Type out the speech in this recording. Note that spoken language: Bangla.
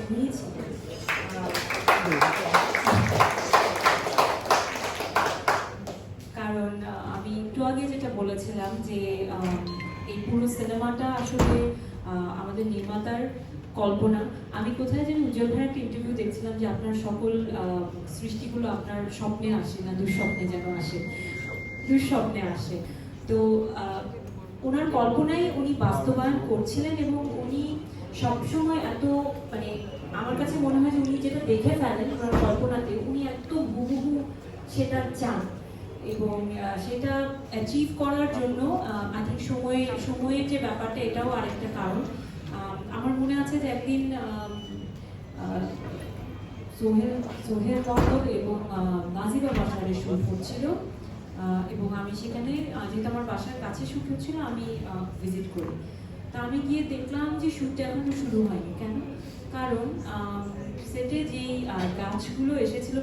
উনিই ছিলেন। কারণ আমি একটু আগে যেটা বলেছিলাম যে এই পুরো সিনেমাটা আসলে আমাদের নির্মাতার কল্পনা। আমি কোথায় যেন উজ্জ্বল ভাইয়ের একটা ইন্টারভিউ দেখছিলাম যে আপনার সকল সৃষ্টিগুলো আপনার স্বপ্নে আসে না, দুঃস্বপ্নে যেন আসে, দুঃস্বপ্নে আসে। তো ওনার কল্পনাই উনি বাস্তবায়ন করছিলেন এবং উনি সবসময় এত মানে আমার কাছে মনে হয় যে উনি যেটা দেখে ফেলেন ওনার কল্পনাতে উনি এত হুবহু সেটা চান এবং সেটা অ্যাচিভ করার জন্য আই থিঙ্ক সময়ের যে ব্যাপারটা এটাও আরেকটা কারণ। আমার মনে আছে যে একদিন সোহেল মন্ডল এবং নাজিবা বাসারের শুট হচ্ছিল এবং আমি সেখানে যেহেতু আমার বাসার কাছে শুট হচ্ছিল আমি ভিজিট করি। তা আমি গিয়ে দেখলাম যে শ্যুটটা এখনো শুরু হয়নি। কেন? কারণ সেটে যেই গাছগুলো এসেছিল